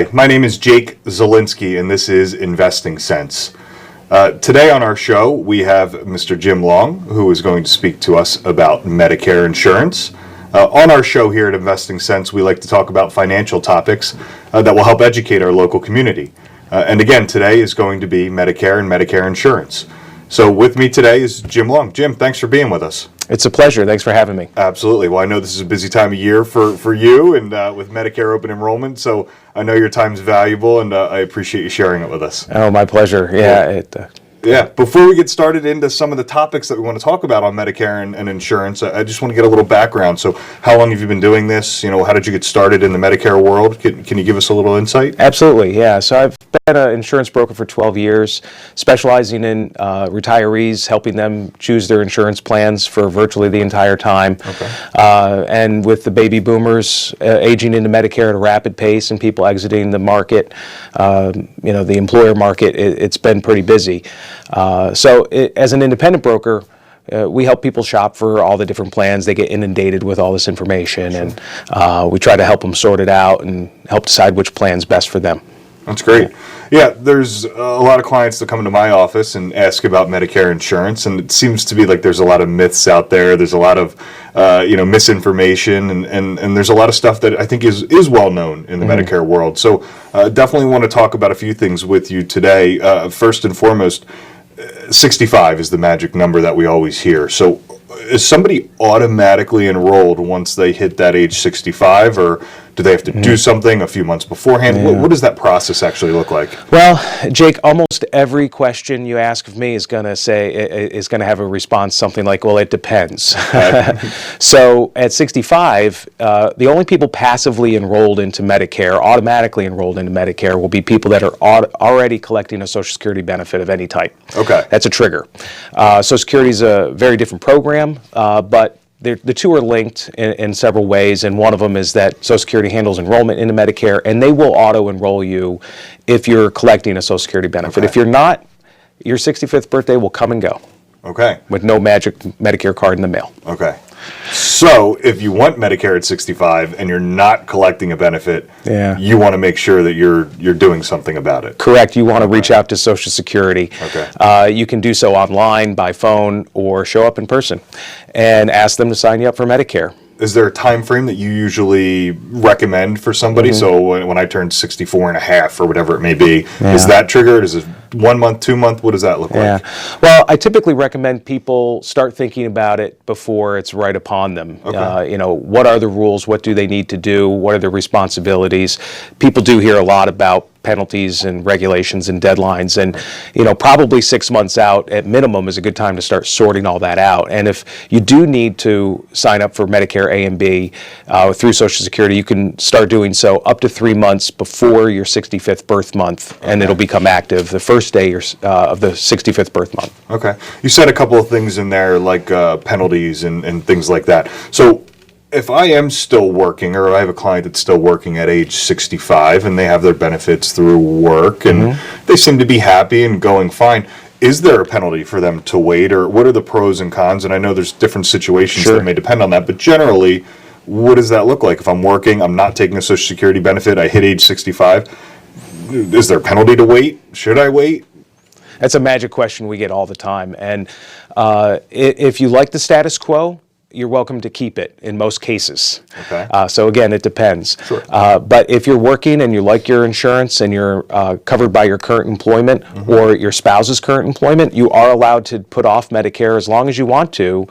Hi, my name is Jake Szulinski, and this is Investing Sense. Today on our show, we have Mr. Jim Long, who is going to speak to us about Medicare Insurance. On our show here at Investing Sense, we like to talk about financial topics that will help educate our local community. And again, today is going to be Medicare and Medicare Insurance. So with me today is Jim Long. Jim, thanks for being with us. It's a pleasure. Thanks for having me. Absolutely. Well, I know this is a busy time of year for you and with Medicare open enrollment, so I know your time's valuable, and I appreciate you sharing it with us. Oh, my pleasure. Yeah. Before we get started into some of the topics that we want to talk about on Medicare and insurance, I just want to get a little background. So how long have you been doing this? How did you get started in the Medicare world? Can you give us a little insight? Absolutely, yeah. So I've been an insurance broker for 12 years, specializing in retirees, helping them choose their insurance plans for virtually the entire time. Okay. And with the baby boomers aging into Medicare at a rapid pace and people exiting the market, the employer market, it's been pretty busy. As an independent broker, we help people shop for all the different plans. They get inundated with all this information, and we try to help them sort it out and help decide which plan's best for them. That's great. Yeah, there's a lot of clients that come into my office and ask about Medicare insurance, and it seems to be like there's a lot of myths out there. There's a lot of misinformation, and there's a lot of stuff that I think is well known in the Medicare world. So definitely want to talk about a few things with you today. First and foremost, 65 is the magic number that we always hear. So is somebody automatically enrolled once they hit that age 65, or do they have to do something a few months beforehand? Yeah. What does that process actually look like? Well, Jake, almost every question you ask of me is going to have a response something like, well, it depends. So at 65, the only people passively enrolled into Medicare, automatically enrolled into Medicare, will be people that are already collecting a Social Security benefit of any type. Okay. That's a trigger. Social Security is a very different program, but the two are linked in several ways, and one of them is that Social Security handles enrollment into Medicare, and they will auto-enroll you if you're collecting a Social Security benefit. Okay. If you're not, your 65th birthday will come and go. Okay. With no magic Medicare card in the mail. Okay. So if you want Medicare at 65 and you're not collecting a benefit, you want to make sure that you're doing something about it. Correct. You want to reach out to Social Security. Okay. You can do so online, by phone, or show up in person and ask them to sign you up for Medicare. Is there a time frame that you usually recommend for somebody? So when I turned 64 and a half or whatever it may be, is that triggered? Is it 1 month, 2 month? What does that look like? Well, I typically recommend people start thinking about it before it's right upon them. Okay. What are the rules? What do they need to do? What are their responsibilities? People do hear a lot about penalties and regulations and deadlines, and probably 6 months out at minimum is a good time to start sorting all that out. And if you do need to sign up for Medicare A and B through Social Security, you can start doing so up to 3 months before your 65th birth month, and it'll become active the first day of the 65th birth month. Okay. You said a couple of things in there like penalties and things like that. So if I am still working, or I have a client that's still working at age 65 and they have their benefits through work and they seem to be happy and going fine, is there a penalty for them to wait, or what are the pros and cons? And I know there's different situations that may depend on that, but generally, what does that look like? If I'm working, I'm not taking a Social Security benefit, I hit age 65, is there a penalty to wait? Should I wait? That's a magic question we get all the time. And if you like the status quo, you're welcome to keep it in most cases. Okay. So again, it depends. Sure. But if you're working and you like your insurance and you're covered by your current employment or your spouse's current employment, you are allowed to put off Medicare as long as you want to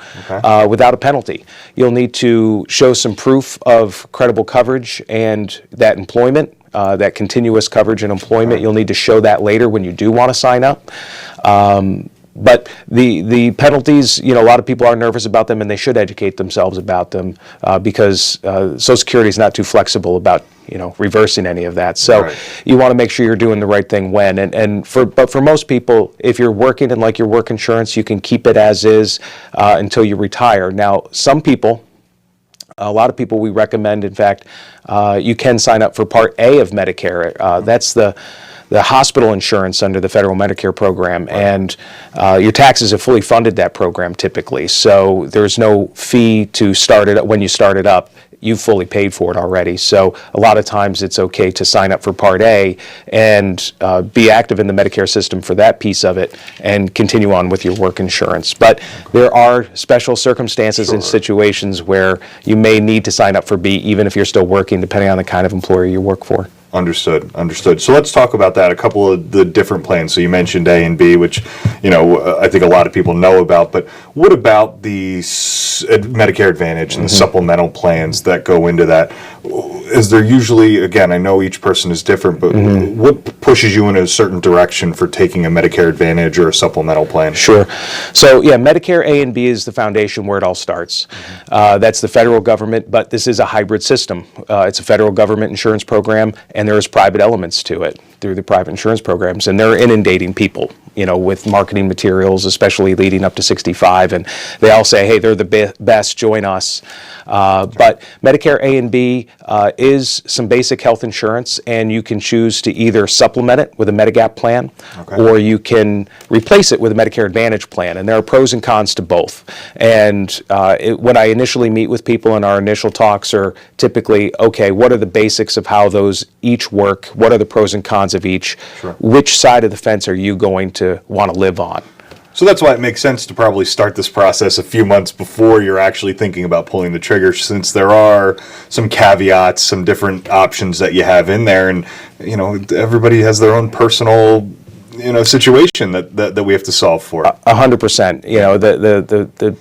without a penalty. You'll need to show some proof of credible coverage and that employment, that continuous coverage and employment. You'll need to show that later when you do want to sign up. But the penalties, a lot of people are nervous about them, and they should educate themselves about them because Social Security is not too flexible about reversing any of that. So you want to make sure you're doing the right thing when. But for most people, if you're working and like your work insurance, you can keep it as is until you retire. Now, some people, a lot of people we recommend, in fact, you can sign up for Part A of Medicare. That's the hospital insurance under the federal Medicare program, and your taxes have fully funded that program typically. So there's no fee to start it when you start it up. you've fully paid for it already. So a lot of times it's okay to sign up for Part A and be active in the Medicare system for that piece of it and continue on with your work insurance. But there are special circumstances and situations where you may need to sign up for B even if you're still working, depending on the kind of employer you work for. Understood. So let's talk about that. A couple of the different plans. So you mentioned A and B, which, I think a lot of people know about. But what about the Medicare Advantage and the supplemental plans that go into that? Is there usually, again, I know each person is different, but what pushes you in a certain direction for taking a Medicare Advantage or a supplemental plan? Sure. So yeah, Medicare A and B is the foundation where it all starts. That's the federal government, but this is a hybrid system. It's a federal government insurance program, and there's private elements to it through the private insurance programs, and they're inundating people, with marketing materials, especially leading up to 65, and they all say, hey, they're the best, join us. But Medicare A and B is some basic health insurance, and you can choose to either supplement it with a Medigap plan, or you can replace it with a Medicare Advantage plan, and there are pros and cons to both. And when I initially meet with people in our initial talks are typically, okay, what are the basics of how those each work? What are the pros and cons of each? Sure. Which side of the fence are you going to want to live on? So that's why it makes sense to probably start this process a few months before you're actually thinking about pulling the trigger, since there are some caveats, some different options that you have in there, and everybody has their own personal situation that we have to solve for. 100%.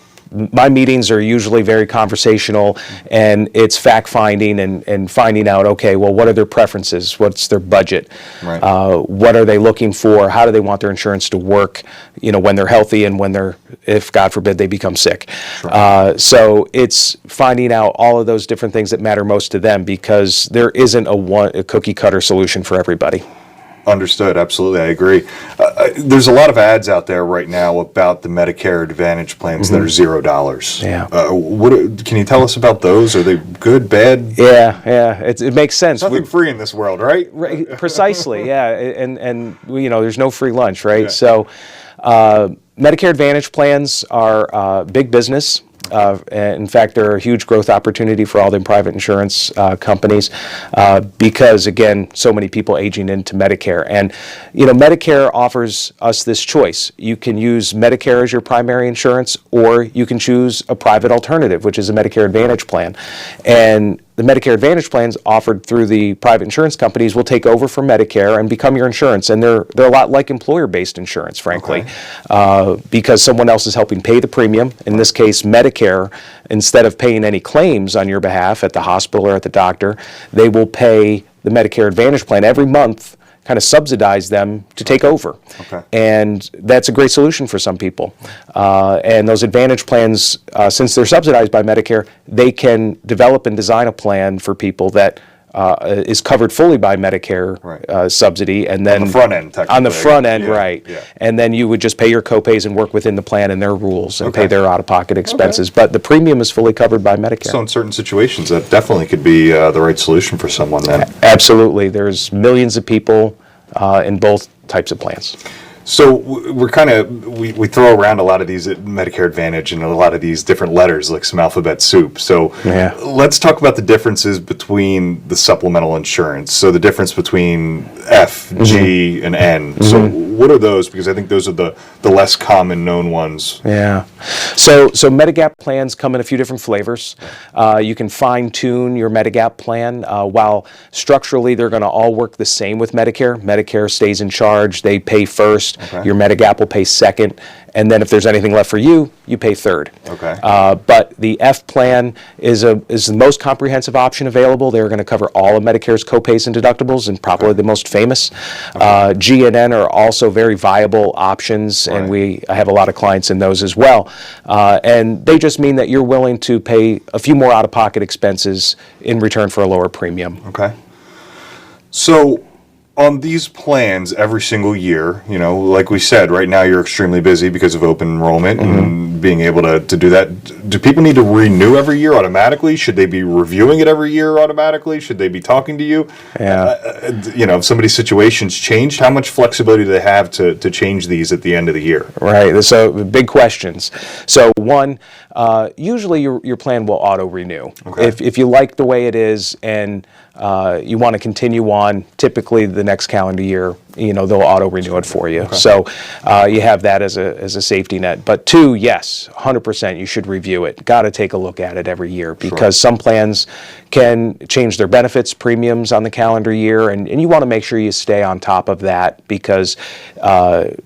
My meetings are usually very conversational, and it's fact-finding and finding out, okay, well, what are their preferences? What's their budget? Right. What are they looking for? How do they want their insurance to work, when they're healthy and when if God forbid, they become sick. Sure. So it's finding out all of those different things that matter most to them, because there isn't a cookie-cutter solution for everybody. Understood. Absolutely. I agree. There's a lot of ads out there right now about the Medicare Advantage plans that are $0. Yeah. Can you tell us about those? Are they good, bad? Yeah. It makes sense. Nothing free in this world, right? Right. Precisely. Yeah. And there's no free lunch, right? Yeah. So, Medicare Advantage plans are big business. In fact, they're a huge growth opportunity for all the private insurance companies because, again, so many people aging into Medicare. And, Medicare offers us this choice. You can use Medicare as your primary insurance, or you can choose a private alternative, which is a Medicare Advantage plan. And the Medicare Advantage plans offered through the private insurance companies will take over for Medicare and become your insurance. And they're a lot like employer-based insurance, frankly, because someone else is helping pay the premium. In this case, Medicare, instead of paying any claims on your behalf at the hospital or at the doctor, they will pay the Medicare Advantage plan every month, kind of subsidize them to take over. And that's a great solution for some people. And those Advantage plans, since they're subsidized by Medicare, they can develop and design a plan for people that is covered fully by Medicare subsidy, and then on the front end, technically. On the front end, right. Yeah. And then you would just pay your copays and work within the plan and their rules and pay their out-of-pocket expenses. But the premium is fully covered by Medicare. So in certain situations, that definitely could be the right solution for someone then. Absolutely. There's millions of people in both types of plans. So we're we throw around a lot of these Medicare Advantage and a lot of these different letters, like some alphabet soup. So let's talk about the differences between the supplemental insurance. So the difference between F, G, and N. So what are those? Because I think those are the less common known ones. Yeah. So Medigap plans come in a few different flavors. You can fine tune your Medigap plan. While structurally they're going to all work the same with Medicare. Medicare stays in charge. They pay first. Your Medigap will pay second. And then if there's anything left for you, you pay third. But the F plan is the most comprehensive option available. They're going to cover all of Medicare's copays and deductibles, and probably the most famous. G and N are also very viable options, and I have a lot of clients in those as well. And they just mean that you're willing to pay a few more out-of-pocket expenses in return for a lower premium. So on these plans every single year, you know, like we said, right now you're extremely busy because of open enrollment and being able to do that. Do people need to renew every year automatically? Should they be reviewing it every year automatically? Should they be talking to you? Yeah. You know, if somebody's situation's changed, how much flexibility do they have to change these at the end of the year? Right. So big questions. So one, usually your plan will auto renew. Okay. If you like the way it is and you want to continue on, typically the next calendar year, you know, they'll auto renew it for you. Okay. So you have that as a safety net. But two, yes, 100% you should review it. Got to take a look at it every year because some plans can change their benefits premiums on the calendar year, and you want to make sure you stay on top of that because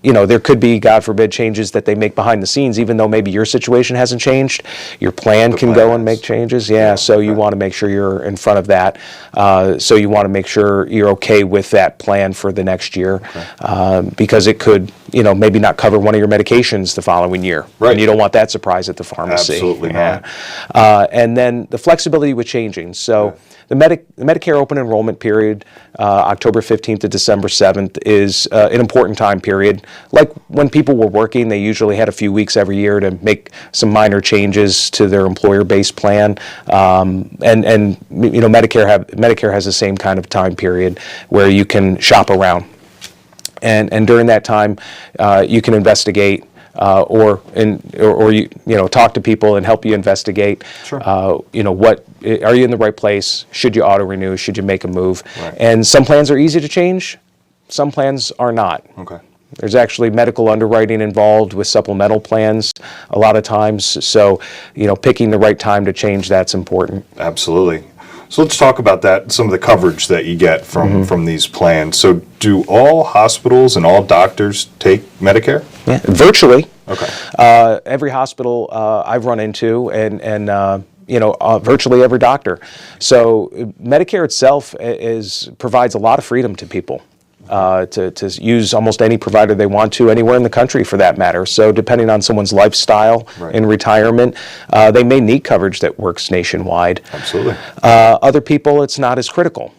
you know, there could be, God forbid, changes that they make behind the scenes, even though maybe your situation hasn't changed. Your plan can go and make changes. Yeah, so you want to make sure you're in front of that. So you want to make sure you're okay with that plan for the next year because it could, you know, maybe not cover one of your medications the following year. Right. And you don't want that surprise at the pharmacy. Absolutely not. And then the flexibility with changing. So the Medicare open enrollment period, October 15th to December 7th, is an important time period. Like when people were working, they usually had a few weeks every year to make some minor changes to their employer-based plan. And you know, Medicare has the same kind of time period where you can shop around. And during that time, you can investigate or you know, talk to people and help you investigate. Sure. You know, what are you in the right place? Should you auto renew? Should you make a move? Right. And some plans are easy to change. Some plans are not. Okay. There's actually medical underwriting involved with supplemental plans a lot of times. So, you know, picking the right time to change, that's important. Absolutely. So let's talk about that, some of the coverage that you get from these plans. So do all hospitals and all doctors take Medicare? Yeah, virtually. Okay. Every hospital I've run into and you know, virtually every doctor. So Medicare itself provides a lot of freedom to people. To use almost any provider they want to, anywhere in the country for that matter. So depending on someone's lifestyle in retirement, they may need coverage that works nationwide. Absolutely. Other people, it's not as critical.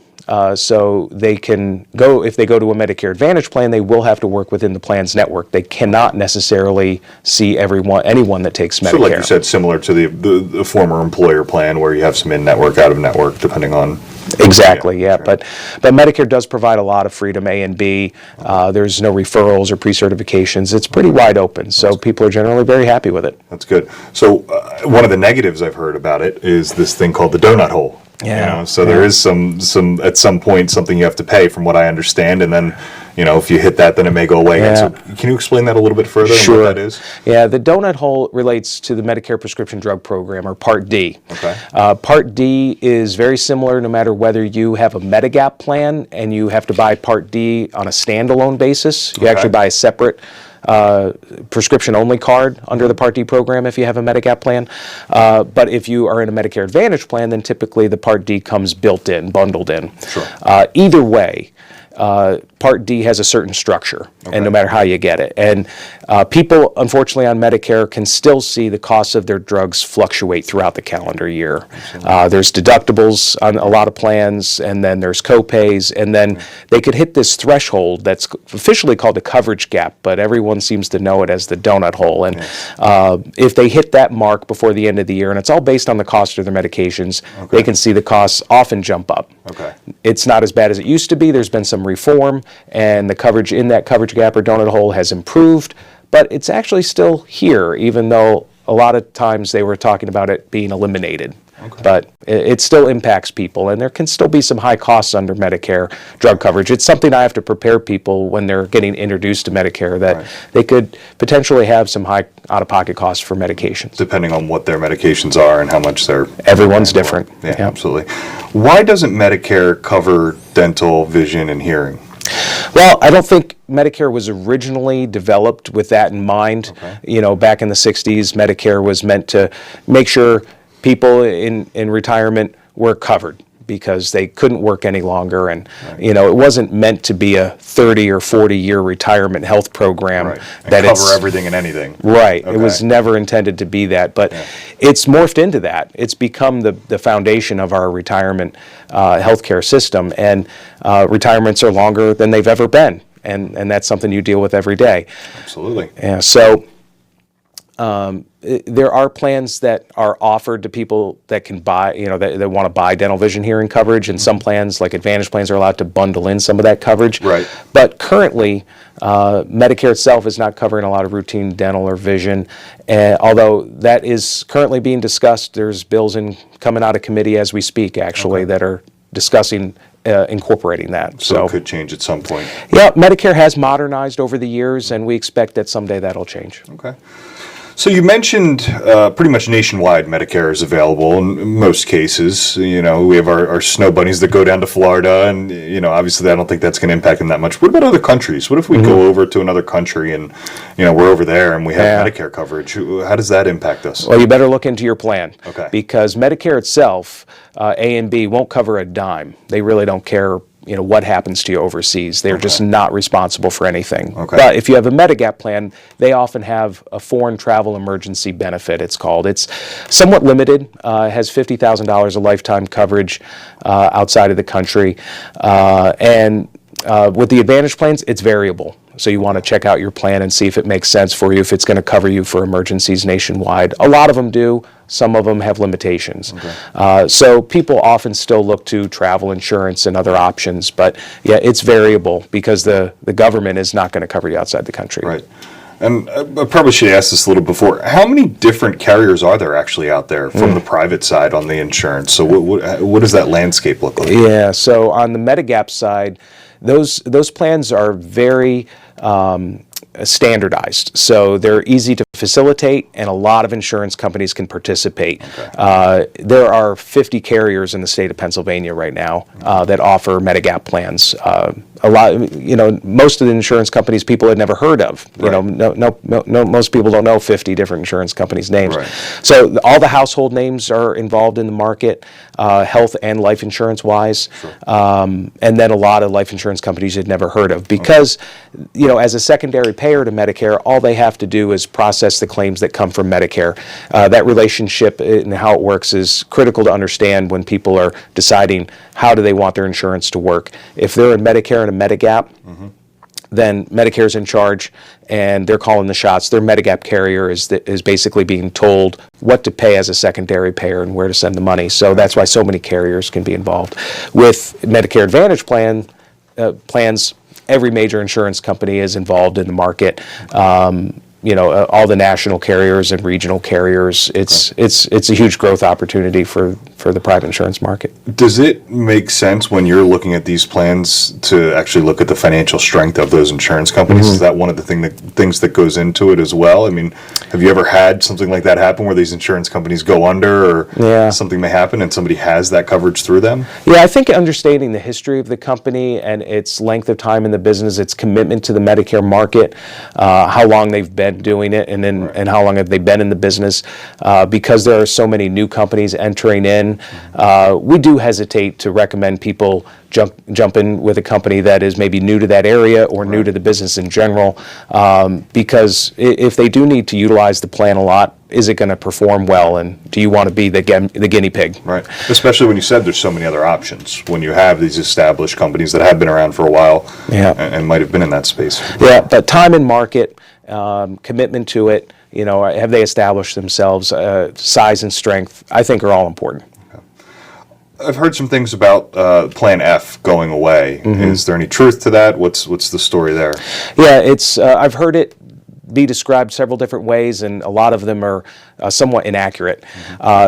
So they can go, if they go to a Medicare Advantage plan, they will have to work within the plan's network. They cannot necessarily see anyone that takes Medicare. So like you said, similar to the former employer plan where you have some in-network, out-of-network, depending on... Exactly, yeah. Sure. But Medicare does provide a lot of freedom, A and B. There's no referrals or pre-certifications. It's pretty wide open, so people are generally very happy with it. That's good. So one of the negatives I've heard about it is this thing called the donut hole. Yeah. You know, so there is some at some point something you have to pay, from what I understand, and then, you know, if you hit that, then it may go away. Yeah. So can you explain that a little bit further? Sure. And what that is? Yeah, the donut hole relates to the Medicare Prescription Drug Program, or Part D. Okay. Part D is very similar no matter whether you have a Medigap plan and you have to buy Part D on a standalone basis. You actually buy a separate prescription-only card under the Part D program if you have a Medigap plan. But if you are in a Medicare Advantage plan, then typically the Part D comes built in, bundled in. Sure. Either way, Part D has a certain structure, and no matter how you get it. And people, unfortunately, on Medicare can still see the costs of their drugs fluctuate throughout the calendar year. There's deductibles on a lot of plans, and then there's co-pays, and then they could hit this threshold that's officially called a coverage gap, but everyone seems to know it as the donut hole. And if they hit that mark before the end of the year, and it's all based on the cost of their medications, they can see the costs often jump up. Okay. It's not as bad as it used to be. There's been some reform, and the coverage in that coverage gap or donut hole has improved, but it's actually still here, even though a lot of times they were talking about it being eliminated. But it still impacts people, and there can still be some high costs under Medicare drug coverage. It's something I have to prepare people when they're getting introduced to Medicare, that they could potentially have some high out-of-pocket costs for medications. Depending on what their medications are and how much they're... Everyone's different. Yeah, absolutely. Why doesn't Medicare cover dental, vision, and hearing? Well, I don't think Medicare was originally developed with that in mind. You know, back in the 60s, Medicare was meant to make sure people in retirement were covered. because they couldn't work any longer, and it wasn't meant to be a 30 or 40-year retirement health program that cover everything and anything. Right. Okay. It was never intended to be that, but it's morphed into that. It's become the foundation of our retirement healthcare system, and retirements are longer than they've ever been, and that's something you deal with every day. Absolutely. Yeah. So there are plans that are offered to people that can buy, that want to buy dental vision hearing coverage, and some plans, like Advantage plans, are allowed to bundle in some of that coverage. Right. But currently, Medicare itself is not covering a lot of routine dental or vision, although that is currently being discussed. There's bills coming out of committee as we speak, actually, that are discussing incorporating that. So it could change at some point. Yeah, Medicare has modernized over the years, and we expect that someday that'll change. Okay. So you mentioned pretty much nationwide Medicare is available in most cases. We have our snow bunnies that go down to Florida, and obviously I don't think that's going to impact them that much. What about other countries? What if we go over to another country and we're over there and we have Medicare coverage? How does that impact us? Well, you better look into your plan. Okay. Because Medicare itself, A and B, won't cover a dime. They really don't care what happens to you overseas. They're just not responsible for anything. Okay. But if you have a Medigap plan, they often have a foreign travel emergency benefit, it's called. It's somewhat limited, has $50,000 of lifetime coverage outside of the country. And with the Advantage plans, it's variable. So you want to check out your plan and see if it makes sense for you, if it's going to cover you for emergencies nationwide. A lot of them do. Some of them have limitations. Okay. So people often still look to travel insurance and other options. But yeah, it's variable because the government is not going to cover you outside the country. Right. And I probably should have asked this a little before. How many different carriers are there actually out there from the private side on the insurance? So what does that landscape look like? Yeah, so on the Medigap side, those plans are very standardized. So they're easy to facilitate, and a lot of insurance companies can participate. Okay. There are 50 carriers in the state of Pennsylvania right now that offer Medigap plans. A lot, most of the insurance companies people had never heard of. Right. No, most people don't know 50 different insurance companies' names. Right. So all the household names are involved in the market, health and life insurance wise, and then a lot of life insurance companies you'd never heard of because, as a secondary payer to Medicare, all they have to do is process the claims that come from Medicare. That relationship and how it works is critical to understand when people are deciding how do they want their insurance to work. If they're in Medicare and a Medigap, then Medicare's in charge and they're calling the shots. Their Medigap carrier is basically being told what to pay as a secondary payer and where to send the money. So that's why so many carriers can be involved. With Medicare Advantage plans, every major insurance company is involved in the market. All the national carriers and regional carriers. It's a huge growth opportunity for the private insurance market. Does it make sense when you're looking at these plans to actually look at the financial strength of those insurance companies? Is that one of the things that goes into it as well? I mean, have you ever had something like that happen where these insurance companies go under or something may happen and somebody has that coverage through them? Yeah, I think understanding the history of the company and its length of time in the business, its commitment to the Medicare market, how long they've been doing it, and how long have they been in the business, because there are so many new companies entering in, we do hesitate to recommend people jump in with a company that is maybe new to that area or new to the business in general, because if they do need to utilize the plan a lot, is it going to perform well, and do you want to be the guinea pig? Right, especially when you said there's so many other options, when you have these established companies that have been around for a while and might have been in that space. Yeah, but time and market, commitment to it, have they established themselves, size and strength, I think are all important. I've heard some things about Plan F going away. Is there any truth to that? What's the story there? Yeah, it's I've heard it be described several different ways, and a lot of them are somewhat inaccurate.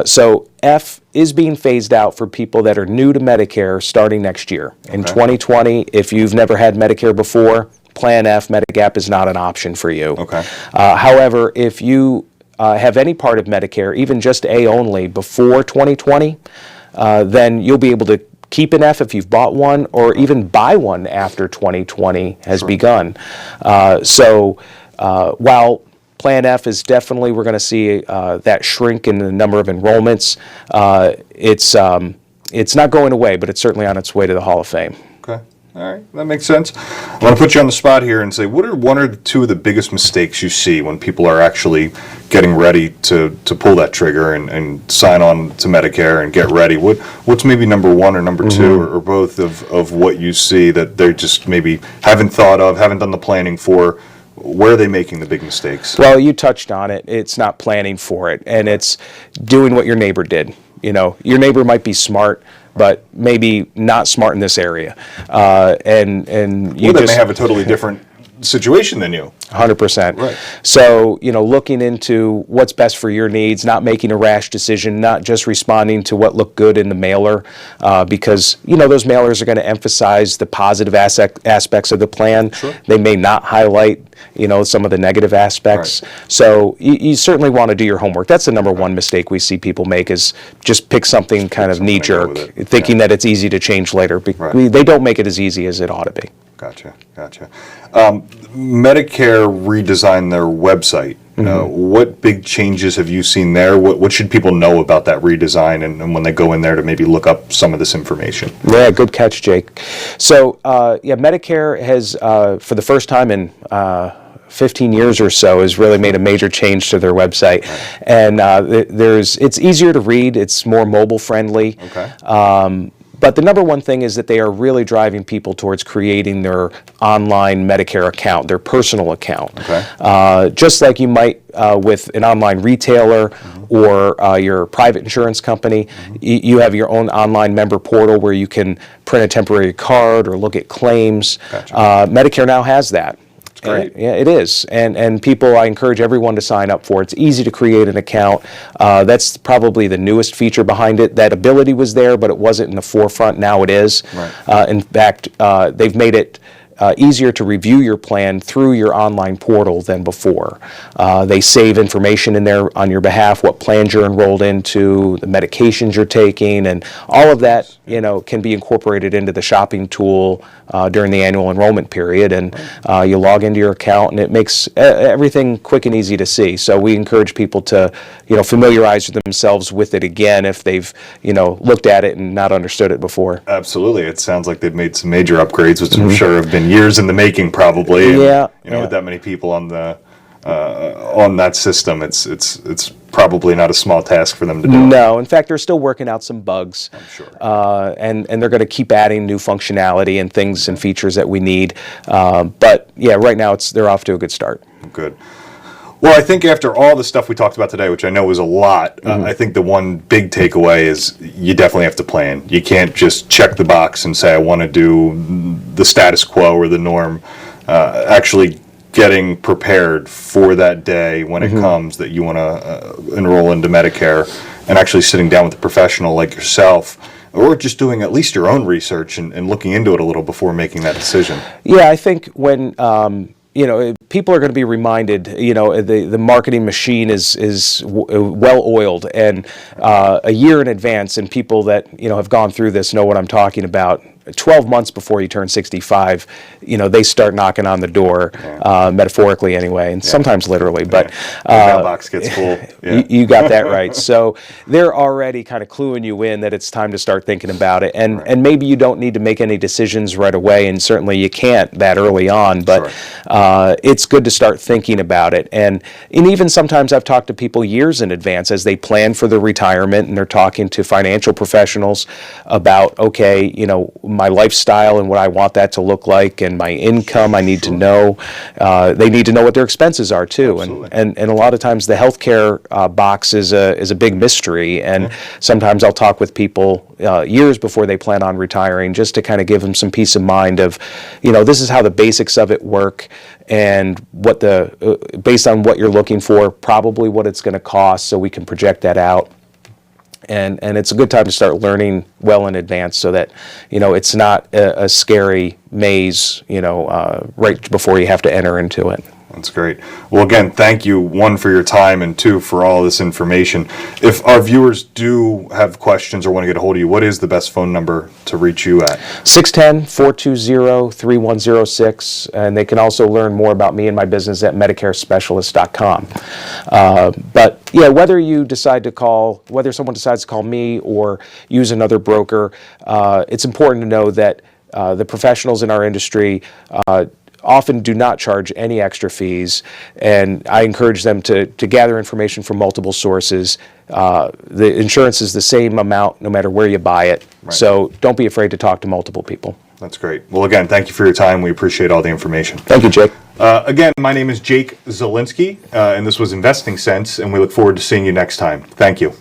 So F is being phased out for people that are new to Medicare starting next year. In 2020, if you've never had Medicare before, Plan F, Medigap is not an option for you. However, if you have any part of Medicare, even just A only, before 2020, then you'll be able to keep an F if you've bought one, or even buy one after 2020 has begun. So while Plan F is definitely, we're going to see that shrink in the number of enrollments, it's not going away, but it's certainly on its way to the Hall of Fame. Okay. All right, that makes sense. I want to put you on the spot here and say, what are one or two of the biggest mistakes you see when people are actually getting ready to pull that trigger and sign on to Medicare and get ready? What's maybe number one or number two or both of what you see that they just maybe haven't thought of, haven't done the planning for? Where are they making the big mistakes? Well, you touched on it. It's not planning for it, and it's doing what your neighbor did. Your neighbor might be smart, but maybe not smart in this area, and you they may have a totally different situation than you. 100%. Right. So, looking into what's best for your needs, not making a rash decision, not just responding to what looked good in the mailer, because, those mailers are going to emphasize the positive aspects of the plan. Sure. They may not highlight, some of the negative aspects. Right. So you certainly want to do your homework. That's the number one mistake we see people make, is just pick something kind of knee-jerk, thinking that it's easy to change later. They don't make it as easy as it ought to be. Gotcha. Medicare redesigned their website. What big changes have you seen there? What should people know about that redesign and when they go in there to maybe look up some of this information? Yeah, good catch, Jake. So, Medicare has, for the first time in 15 years or so, has really made a major change to their website. And it's easier to read. It's more mobile friendly. Okay. But the number one thing is that they are really driving people towards creating their online Medicare account, their personal account. Okay. Just like you might with an online retailer or your private insurance company, you have your own online member portal where you can print a temporary card or look at claims. Gotcha. Medicare now has that. Great. Yeah, it is. And people, I encourage everyone to sign up for it. It's easy to create an account. That's probably the newest feature behind it. That ability was there, but it wasn't in the forefront. Now it is. Right. In fact, they've made it easier to review your plan through your online portal than before. They save information in there on your behalf, what plans you're enrolled into, the medications you're taking, and all of that, can be incorporated into the shopping tool during the annual enrollment period. And you log into your account, and it makes everything quick and easy to see. So we encourage people to, familiarize themselves with it again if they've, looked at it and not understood it before. Absolutely. It sounds like they've made some major upgrades, which I'm sure have been years in the making, probably. And, with that many people on the on that system, it's probably not a small task for them to do. No, in fact, they're still working out some bugs. I'm sure. And they're going to keep adding new functionality and things and features that we need. But yeah, right now they're off to a good start. Good. Well, I think after all the stuff we talked about today, which I know was a lot, I think the one big takeaway is you definitely have to plan. You can't just check the box and say, I want to do the status quo or the norm. Actually getting prepared for that day when it comes that you want to enroll into Medicare, and actually sitting down with a professional like yourself, or just doing at least your own research and looking into it a little before making that decision. Yeah, I think when people are going to be reminded, the marketing machine is well oiled, and a year in advance, and people that, have gone through this know what I'm talking about. 12 months before you turn 65, they start knocking on the door, metaphorically anyway, and sometimes literally. But the mailbox gets full. You got that right. So they're already kind of cluing you in that it's time to start thinking about it, and maybe you don't need to make any decisions right away, and certainly you can't that early on. But it's good to start thinking about it, and even sometimes I've talked to people years in advance as they plan for their retirement, and they're talking to financial professionals about, okay, my lifestyle and what I want that to look like, and my income I need to know. They need to know what their expenses are too. And a lot of times the healthcare box is a big mystery, and sometimes I'll talk with people years before they plan on retiring, just to kind of give them some peace of mind of, this is how the basics of it work, and what based on what you're looking for, probably what it's going to cost, so we can project that out. And it's a good time to start learning well in advance, so that it's not a scary maze right before you have to enter into it. That's great. Well, again, thank you, one, for your time, and two, for all this information. If our viewers do have questions or want to get a hold of you, what is the best phone number to reach you at? 610-420-3106, and they can also learn more about me and my business at MedicareSpecialist.com. But yeah, whether someone decides to call me or use another broker, it's important to know that the professionals in our industry often do not charge any extra fees, and I encourage them to gather information from multiple sources. The insurance is the same amount no matter where you buy it, so don't be afraid to talk to multiple people. That's great. Well, again, thank you for your time. We appreciate all the information. Thank you, Jake. Again, my name is Jake Szulinski, and this was Investing Sense, and we look forward to seeing you next time. Thank you.